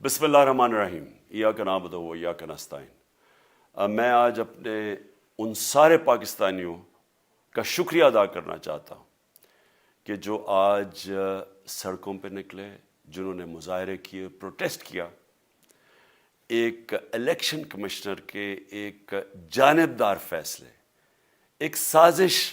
بسم اللہ الرحمن الرحیم، ایاک نعبد و ایاک نستعین۔ میں آج اپنے ان سارے پاکستانیوں کا شکریہ ادا کرنا چاہتا ہوں کہ جو آج سڑکوں پہ نکلے، جنہوں نے مظاہرے کیے، پروٹیسٹ کیا، ایک الیکشن کمشنر کے ایک جانبدار فیصلے، ایک سازش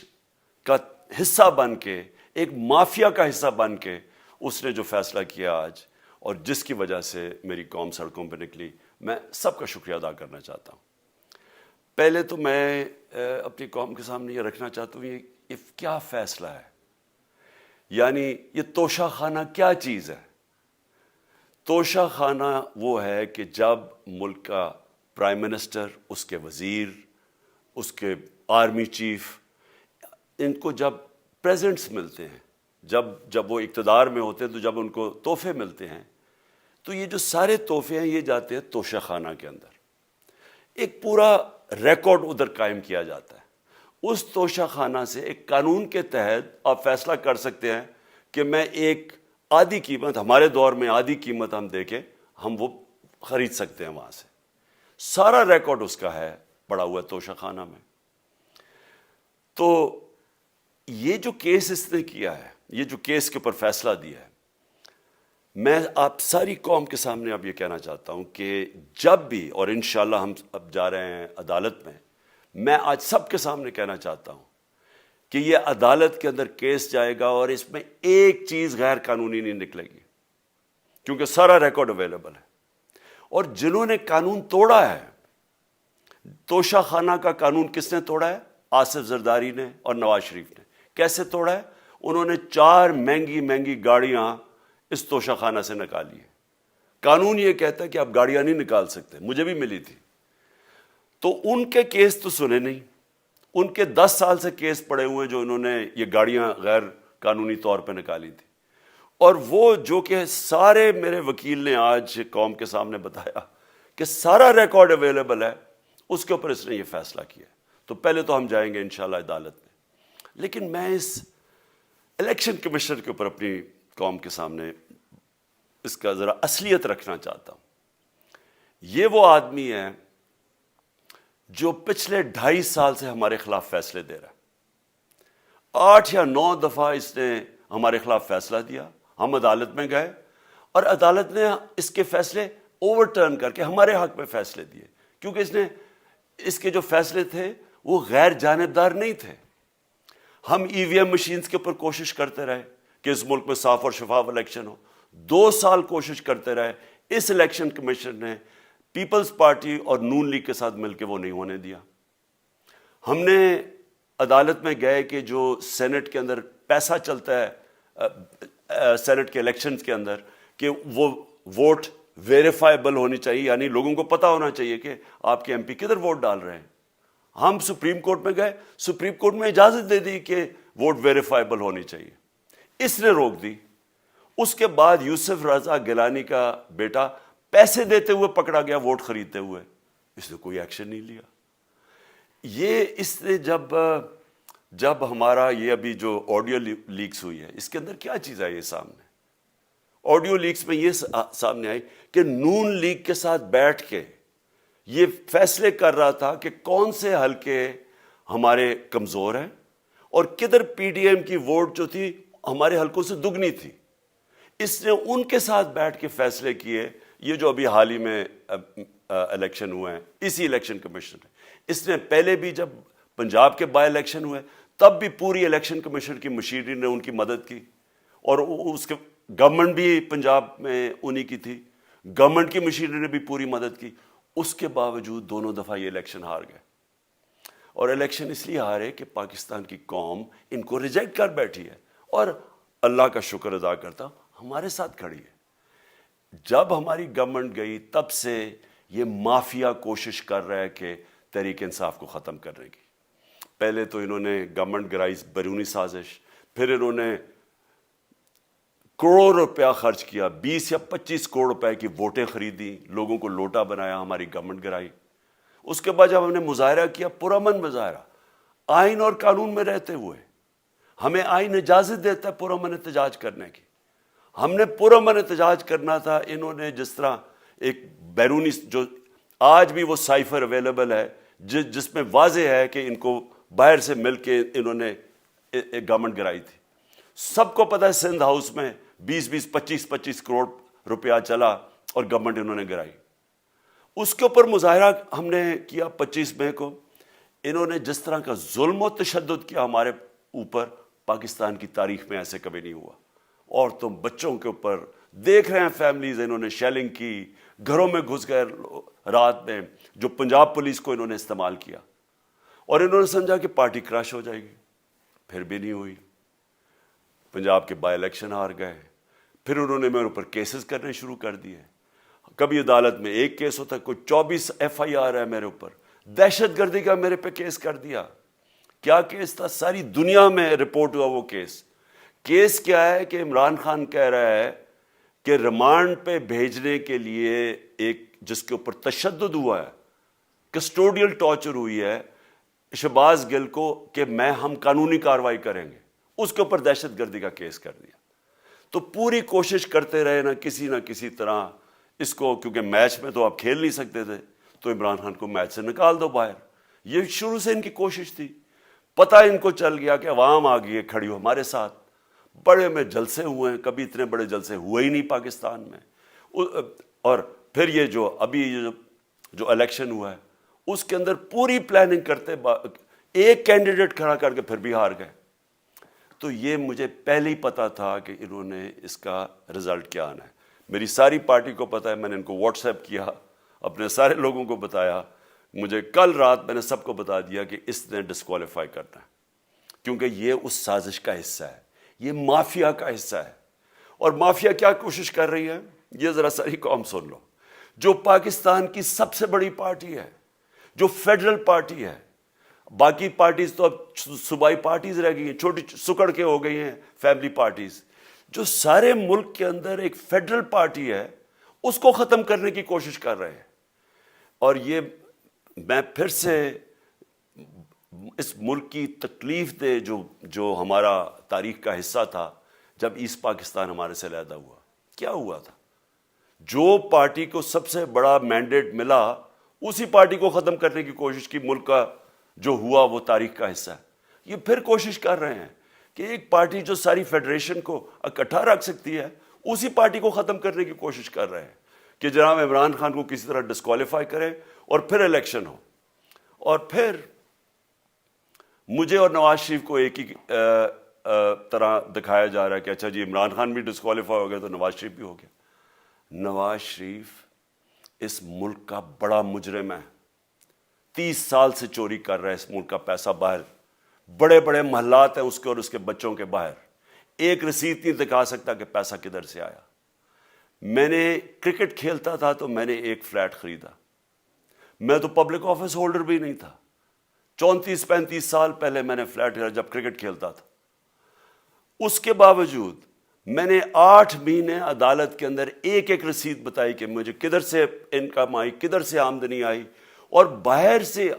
کا حصہ بن کے، ایک مافیا کا حصہ بن کے اس نے جو فیصلہ کیا آج، اور جس کی وجہ سے میری قوم سڑکوں پہ نکلی، میں سب کا شکریہ ادا کرنا چاہتا ہوں۔ پہلے تو میں اپنی قوم کے سامنے یہ رکھنا چاہتا ہوں، یہ کیا فیصلہ ہے، یعنی یہ توشہ خانہ کیا چیز ہے؟ توشہ خانہ وہ ہے کہ جب ملک کا پرائم منسٹر، اس کے وزیر، اس کے آرمی چیف، ان کو جب پریزنٹس ملتے ہیں، جب وہ اقتدار میں ہوتے ہیں، تو جب ان کو تحفے ملتے ہیں، تو یہ جو سارے تحفے ہیں یہ جاتے ہیں توشہ خانہ کے اندر۔ ایک پورا ریکارڈ ادھر قائم کیا جاتا ہے۔ اس توشہ خانہ سے ایک قانون کے تحت آپ فیصلہ کر سکتے ہیں کہ میں ایک آدھی قیمت، ہمارے دور میں آدھی قیمت ہم دے کے ہم وہ خرید سکتے ہیں وہاں سے۔ سارا ریکارڈ اس کا ہے پڑا ہوا توشہ خانہ میں۔ تو یہ جو کیس اس نے کیا ہے، یہ جو کیس کے اوپر فیصلہ دیا ہے، میں آپ ساری قوم کے سامنے اب یہ کہنا چاہتا ہوں کہ جب بھی، اور انشاءاللہ ہم اب جا رہے ہیں عدالت میں آج سب کے سامنے کہنا چاہتا ہوں کہ یہ عدالت کے اندر کیس جائے گا اور اس میں ایک چیز غیر قانونی نہیں نکلے گی، کیونکہ سارا ریکارڈ اویلیبل ہے۔ اور جنہوں نے قانون توڑا ہے، توشہ خانہ کا قانون کس نے توڑا ہے؟ آصف زرداری نے اور نواز شریف نے۔ کیسے توڑا ہے؟ انہوں نے 4 مہنگی گاڑیاں اس توشہ خانہ سے نکالی ہے۔ قانون یہ کہتا ہے کہ آپ گاڑیاں نہیں نکال سکتے، مجھے بھی ملی تھی۔ تو ان کے کیس تو سنے نہیں، ان کے 10 سال سے کیس پڑے ہوئے جو انہوں نے یہ گاڑیاں غیر قانونی طور پہ نکالی تھی۔ اور وہ جو کہ سارے میرے وکیل نے آج قوم کے سامنے بتایا کہ سارا ریکارڈ اویلیبل ہے، اس کے اوپر اس نے یہ فیصلہ کیا۔ تو پہلے تو ہم جائیں گے انشاءاللہ عدالت میں، لیکن میں اس الیکشن کمیشنر کے اوپر اپنی قوم کے سامنے اس کا ذرا اصلیت رکھنا چاہتا ہوں۔ یہ وہ آدمی ہے جو پچھلے 2.5 سال سے ہمارے خلاف فیصلے دے رہا ہے۔ 8 یا 9 دفعہ اس نے ہمارے خلاف فیصلہ دیا، ہم عدالت میں گئے اور عدالت نے اس کے فیصلے اوور ٹرن کر کے ہمارے حق میں فیصلے دیے، کیونکہ اس کے جو فیصلے تھے وہ غیر جانبدار نہیں تھے۔ ہم EVM مشینز کے اوپر کوشش کرتے رہے کہ اس ملک میں صاف اور شفاف الیکشن ہو، 2 سال کوشش کرتے رہے۔ اس الیکشن کمیشن نے پیپلز پارٹی اور نون لیگ کے ساتھ مل کے وہ نہیں ہونے دیا۔ ہم نے عدالت میں گئے کہ جو سینٹ کے اندر پیسہ چلتا ہے، سینٹ کے الیکشنز کے اندر، کہ وہ ووٹ ویریفائبل ہونی چاہیے، یعنی لوگوں کو پتہ ہونا چاہیے کہ آپ کے MP کدھر ووٹ ڈال رہے ہیں۔ ہم سپریم کورٹ میں گئے، سپریم کورٹ میں اجازت دے دی کہ ووٹ ویریفائبل ہونی چاہیے، اس نے روک دی۔ اس کے بعد یوسف رضا گیلانی کا بیٹا پیسے دیتے ہوئے پکڑا گیا ووٹ خریدتے ہوئے، اس نے کوئی ایکشن نہیں لیا۔ یہ اس نے جب ہمارا یہ ابھی جو آڈیو لیکس ہوئی ہے، اس کے اندر کیا چیز آئی ہے سامنے؟ آڈیو لیکس میں یہ سامنے آئی کہ نون لیگ کے ساتھ بیٹھ کے یہ فیصلے کر رہا تھا کہ کون سے حلقے ہمارے کمزور ہیں اور کدھر PDM کی ووٹ جو تھی ہمارے حلقوں سے دگنی تھی۔ اس نے ان کے ساتھ بیٹھ کے فیصلے کیے۔ یہ جو ابھی حال ہی میں الیکشن ہوئے ہیں، اسی الیکشن کمیشن نے، اس نے پہلے بھی جب پنجاب کے بائی الیکشن ہوئے تب بھی پوری الیکشن کمیشن کی مشینری نے ان کی مدد کی، اور اس کے گورنمنٹ بھی پنجاب میں انہی کی تھی، گورنمنٹ کی مشینری نے بھی پوری مدد کی۔ اس کے باوجود دونوں دفعہ یہ الیکشن ہار گئے، اور الیکشن اس لیے ہارے کہ پاکستان کی قوم ان کو ریجیکٹ کر بیٹھی ہے، اور اللہ کا شکر ادا کرتا ہمارے ساتھ کھڑی ہے۔ جب ہماری گورنمنٹ گئی تب سے یہ مافیا کوشش کر رہا ہے کہ تحریک انصاف کو ختم کرنے کی۔ پہلے تو انہوں نے گورنمنٹ گرائی بیرونی سازش، پھر انہوں نے کروڑ روپیہ خرچ کیا، 20 یا 25 کروڑ روپے کی ووٹیں خریدی، لوگوں کو لوٹا بنایا، ہماری گورنمنٹ گرائی۔ اس کے بعد جب ہم نے مظاہرہ کیا، پرامن مظاہرہ، آئین اور قانون میں رہتے ہوئے، ہمیں آئین اجازت دیتا ہے پرامن احتجاج کرنے کی، ہم نے پرامن احتجاج کرنا تھا۔ انہوں نے جس طرح ایک بیرونی جو آج بھی وہ سائفر اویلیبل ہے جس میں واضح ہے کہ ان کو باہر سے مل کے انہوں نے ایک گورنمنٹ گرائی تھی. سب کو پتہ ہے سندھ ہاؤس میں 20 25 کروڑ روپیہ چلا اور گورنمنٹ انہوں نے گرائی. اس کے اوپر مظاہرہ ہم نے کیا 25 مئی کو. انہوں نے جس طرح کا ظلم و تشدد کیا ہمارے اوپر, پاکستان کی تاریخ میں ایسے کبھی نہیں ہوا. عورتوں بچوں کے اوپر دیکھ رہے ہیں فیملیز, انہوں نے شیلنگ کی, گھروں میں گھس گئے رات میں, جو پنجاب پولیس کو انہوں نے استعمال کیا, اور انہوں نے سمجھا کہ پارٹی کراش ہو جائے گی. پھر بھی نہیں ہوئی. پنجاب کے بائی الیکشن ہار گئے. پھر انہوں نے میرے اوپر کیسز کرنے شروع کر دیے. کبھی عدالت میں ایک کیس ہوتا ہے, کوئی 24 FIR ہے میرے اوپر. دہشت گردی کا میرے پہ کیس کر دیا. کیا کیس تھا؟ ساری دنیا میں رپورٹ ہوا وہ کیس. کیس کیا ہے کہ عمران خان کہہ رہا ہے کہ ریمانڈ پہ بھیجنے کے لیے ایک جس کے اوپر تشدد ہوا ہے, کسٹوڈیل ٹارچر ہوئی ہے شہباز گل کو, کہ ہم قانونی کارروائی کریں گے, اس کے اوپر دہشت گردی کا کیس کر دیا. تو پوری کوشش کرتے رہے نہ کسی طرح اس کو, کیونکہ میچ میں تو آپ کھیل نہیں سکتے تھے, تو عمران خان کو میچ سے نکال دو باہر. یہ شروع سے ان کی کوشش تھی. پتہ ان کو چل گیا کہ عوام آ گئی ہے کھڑی ہو ہمارے ساتھ. بڑے میں جلسے ہوئے ہیں, کبھی اتنے بڑے جلسے ہوئے ہی نہیں پاکستان میں. اور پھر یہ جو ابھی جو الیکشن ہوا ہے اس کے اندر پوری پلاننگ کرتے, ایک کینڈیڈیٹ کھڑا کر کے پھر بھی ہار گئے. تو یہ مجھے پہلے ہی پتا تھا کہ انہوں نے اس کا رزلٹ کیا آنا ہے. میری ساری پارٹی کو پتا ہے, میں نے ان کو واٹس ایپ کیا, اپنے سارے لوگوں کو بتایا. مجھے کل رات میں نے سب کو بتا دیا کہ اس نے ڈسکوالیفائی کرنا ہے, کیونکہ یہ اس سازش کا حصہ ہے, یہ مافیا کا حصہ ہے. اور مافیا کیا کوشش کر رہی ہے, یہ ذرا ساری قوم سن لو. جو پاکستان کی سب سے بڑی پارٹی ہے, جو فیڈرل پارٹی ہے, باقی پارٹیز تو اب صوبائی پارٹیز رہ گئی ہیں, چھوٹی سکڑ کے ہو گئی ہیں فیملی پارٹیز. جو سارے ملک کے اندر ایک فیڈرل پارٹی ہے, اس کو ختم کرنے کی کوشش کر رہے ہیں. اور یہ میں پھر سے اس ملک کی تکلیف دے جو ہمارا تاریخ کا حصہ تھا, جب ایسٹ پاکستان ہمارے سے علیحدہ ہوا, کیا ہوا تھا؟ جو پارٹی کو سب سے بڑا مینڈیٹ ملا اسی پارٹی کو ختم کرنے کی کوشش کی. ملک کا جو ہوا وہ تاریخ کا حصہ ہے. یہ پھر کوشش کر رہے ہیں کہ ایک پارٹی جو ساری فیڈریشن کو اکٹھا رکھ سکتی ہے, اسی پارٹی کو ختم کرنے کی کوشش کر رہے ہیں کہ جناب عمران خان کو کسی طرح ڈسکوالیفائی کریں اور پھر الیکشن ہو. اور پھر مجھے اور نواز شریف کو ایک ہی طرح دکھایا جا رہا ہے کہ اچھا جی عمران خان بھی ڈسکوالیفائی ہو گیا تو نواز شریف بھی ہو گیا. نواز شریف اس ملک کا بڑا مجرم ہے. 30 سال سے چوری کر رہا ہے اس ملک کا پیسہ باہر. بڑے بڑے محلات ہیں اس کے اور اس کے بچوں کے باہر. ایک رسید نہیں دکھا سکتا کہ پیسہ کدھر سے آیا. میں نے کرکٹ کھیلتا تھا تو میں نے ایک فلیٹ خریدا. میں تو پبلک آفس ہولڈر بھی نہیں تھا. 34-35 سال پہلے میں نے فلیٹ خریدا جب کرکٹ کھیلتا تھا. اس کے باوجود میں نے 8 مہینے عدالت کے اندر ایک ایک رسید بتائی کہ مجھے کدھر سے انکم آئی, کدھر سے آمدنی آئی, اور باہر سے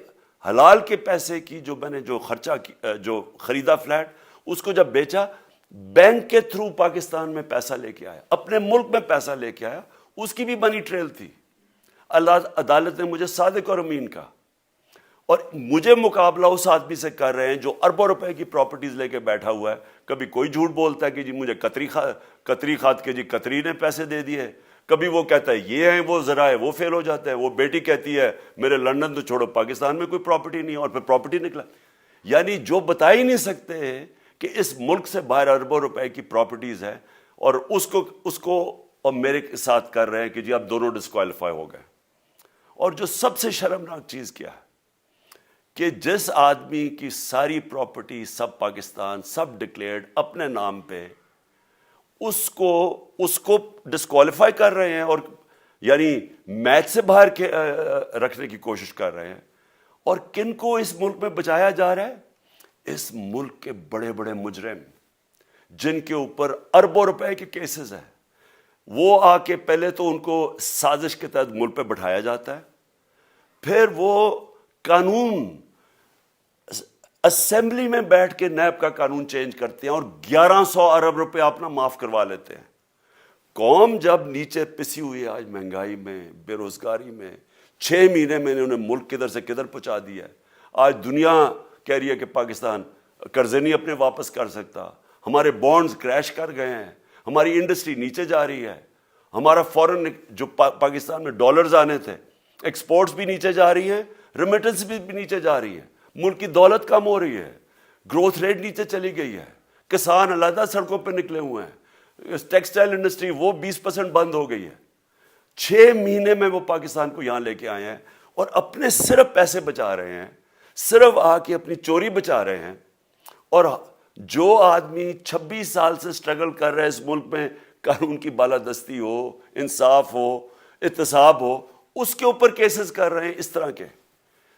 حلال کے پیسے کی جو میں نے جو خرچہ جو خریدا فلیٹ, اس کو جب بیچا بینک کے تھرو پاکستان میں پیسہ لے کے آیا, اپنے ملک میں پیسہ لے کے آیا. اس کی بھی منی ٹریل تھی. عدالت نے مجھے صادق اور امین کہا, اور مجھے مقابلہ اس آدمی سے کر رہے ہیں جو اربوں روپے کی پراپرٹیز لے کے بیٹھا ہوا ہے. کبھی کوئی جھوٹ بولتا ہے کہ جی مجھے قطری کھاد کے جی قطری نے پیسے دے دیے, کبھی وہ کہتا ہے یہ ہیں وہ ذرائع, وہ فیل ہو جاتا ہے. وہ بیٹی کہتی ہے میرے لندن تو چھوڑو پاکستان میں کوئی پراپرٹی نہیں, اور پھر پراپرٹی نکلا. یعنی جو بتا ہی نہیں سکتے کہ اس ملک سے باہر اربوں روپے کی پراپرٹیز ہیں, اور اس کو اور میرے ساتھ کر رہے ہیں کہ جی اب دونوں ڈسکوالیفائی ہو گئے. اور جو سب سے شرمناک چیز کیا ہے کہ جس آدمی کی ساری پراپرٹی سب پاکستان سب ڈکلیئرڈ اپنے نام پہ, اس کو ڈسکوالیفائی کر رہے ہیں, اور یعنی میچ سے باہر رکھنے کی کوشش کر رہے ہیں. اور کن کو اس ملک میں بچایا جا رہا ہے؟ اس ملک کے بڑے بڑے مجرم جن کے اوپر اربوں روپے کے کیسز ہیں, وہ آ کے پہلے تو ان کو سازش کے تحت ملک پہ بٹھایا جاتا ہے, پھر وہ قانون اسمبلی میں بیٹھ کے نیب کا قانون چینج کرتے ہیں اور 1100 ارب روپے اپنا معاف کروا لیتے ہیں. قوم جب نیچے پسی ہوئی ہے آج مہنگائی میں, بے روزگاری میں, 6 مہینے میں انہوں نے ملک کدھر سے کدھر پہنچا دیا ہے. آج دنیا کہہ رہی ہے کہ پاکستان قرضے نہیں اپنے واپس کر سکتا, ہمارے بانڈز کریش کر گئے ہیں, ہماری انڈسٹری نیچے جا رہی ہے, ہمارا فورن جو پاکستان میں ڈالرز آنے تھے ایکسپورٹس بھی نیچے جا رہی ہیں, ریمیٹنس بھی نیچے جا رہی ہے, ملک کی دولت کم ہو رہی ہے, گروتھ ریٹ نیچے چلی گئی ہے, کسان علیحدہ سڑکوں پہ نکلے ہوئے ہیں, ٹیکسٹائل انڈسٹری وہ 20% بند ہو گئی ہے. 6 مہینے میں وہ پاکستان کو یہاں لے کے آئے ہیں اور اپنے صرف پیسے بچا رہے ہیں, صرف آ کے اپنی چوری بچا رہے ہیں. اور جو آدمی 26 سال سے سٹرگل کر رہے ہیں اس ملک میں, قانون کی بالادستی ہو, انصاف ہو, احتساب ہو, اس کے اوپر کیسز کر رہے ہیں اس طرح کے,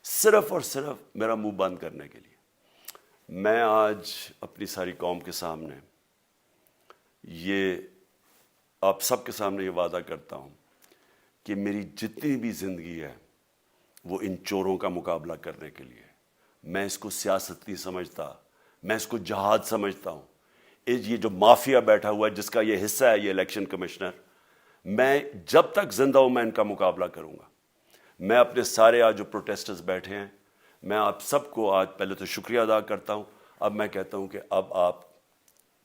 صرف اور صرف میرا منہ بند کرنے کے لیے. میں آج اپنی ساری قوم کے سامنے یہ آپ سب کے سامنے یہ وعدہ کرتا ہوں کہ میری جتنی بھی زندگی ہے وہ ان چوروں کا مقابلہ کرنے کے لیے. میں اس کو سیاست نہیں سمجھتا, میں اس کو جہاد سمجھتا ہوں. یہ جو مافیا بیٹھا ہوا ہے جس کا یہ حصہ ہے یہ الیکشن کمشنر, میں جب تک زندہ ہوں میں ان کا مقابلہ کروں گا. میں اپنے سارے آج جو پروٹیسٹرز بیٹھے ہیں, میں آپ سب کو آج پہلے تو شکریہ ادا کرتا ہوں. اب میں کہتا ہوں کہ اب آپ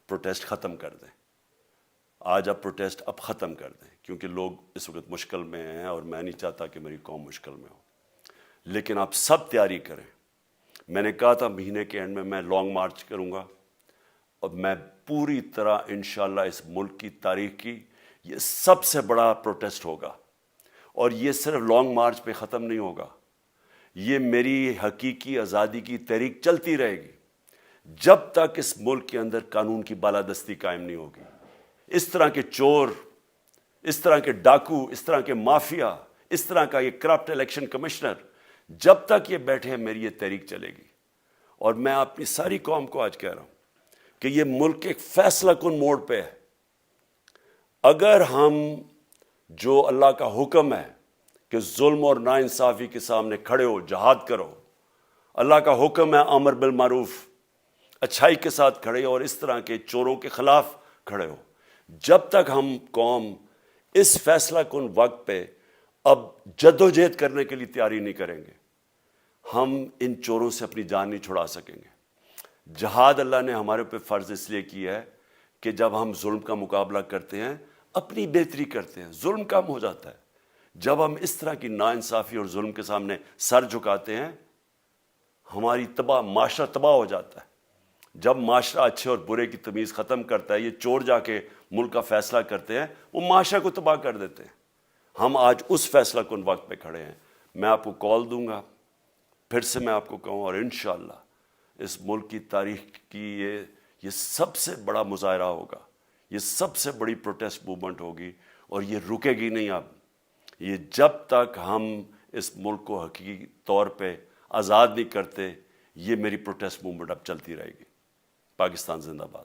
پروٹیسٹ ختم کر دیں. آج آپ پروٹیسٹ اب ختم کر دیں, کیونکہ لوگ اس وقت مشکل میں ہیں اور میں نہیں چاہتا کہ میری قوم مشکل میں ہو. لیکن آپ سب تیاری کریں. میں نے کہا تھا مہینے کے اینڈ میں لانگ مارچ کروں گا, اور میں پوری طرح انشاءاللہ اس ملک کی تاریخ کی یہ سب سے بڑا پروٹیسٹ ہوگا. اور یہ صرف لانگ مارچ پہ ختم نہیں ہوگا, یہ میری حقیقی آزادی کی تحریک چلتی رہے گی جب تک اس ملک کے اندر قانون کی بالادستی قائم نہیں ہوگی. اس طرح کے چور, اس طرح کے ڈاکو, اس طرح کے مافیا, اس طرح کا یہ کرپٹ الیکشن کمشنر, جب تک یہ بیٹھے ہیں میری یہ تحریک چلے گی. اور میں اپنی ساری قوم کو آج کہہ رہا ہوں کہ یہ ملک ایک فیصلہ کن موڑ پہ ہے. اگر ہم جو اللہ کا حکم ہے کہ ظلم اور ناانصافی کے سامنے کھڑے ہو, جہاد کرو, اللہ کا حکم ہے امر بالمعروف, اچھائی کے ساتھ کھڑے ہو اور اس طرح کے چوروں کے خلاف کھڑے ہو, جب تک ہم قوم اس فیصلہ کن وقت پہ اب جدوجہد کرنے کے لیے تیاری نہیں کریں گے, ہم ان چوروں سے اپنی جان نہیں چھڑا سکیں گے. جہاد اللہ نے ہمارے اوپر فرض اس لیے کیا ہے کہ جب ہم ظلم کا مقابلہ کرتے ہیں اپنی بہتری کرتے ہیں, ظلم کم ہو جاتا ہے. جب ہم اس طرح کی ناانصافی اور ظلم کے سامنے سر جھکاتے ہیں ہماری معاشرہ تباہ ہو جاتا ہے. جب معاشرہ اچھے اور برے کی تمیز ختم کرتا ہے, یہ چور جا کے ملک کا فیصلہ کرتے ہیں, وہ معاشرہ کو تباہ کر دیتے ہیں. ہم آج اس فیصلہ کن وقت پہ کھڑے ہیں. میں آپ کو کال دوں گا, پھر سے میں آپ کو کہوں, اور انشاءاللہ اس ملک کی تاریخ کی یہ سب سے بڑا مظاہرہ ہوگا, یہ سب سے بڑی پروٹیسٹ موومنٹ ہوگی, اور یہ رکے گی نہیں. اب یہ جب تک ہم اس ملک کو حقیقی طور پہ آزاد نہیں کرتے, یہ میری پروٹیسٹ موومنٹ اب چلتی رہے گی. پاکستان زندہ باد.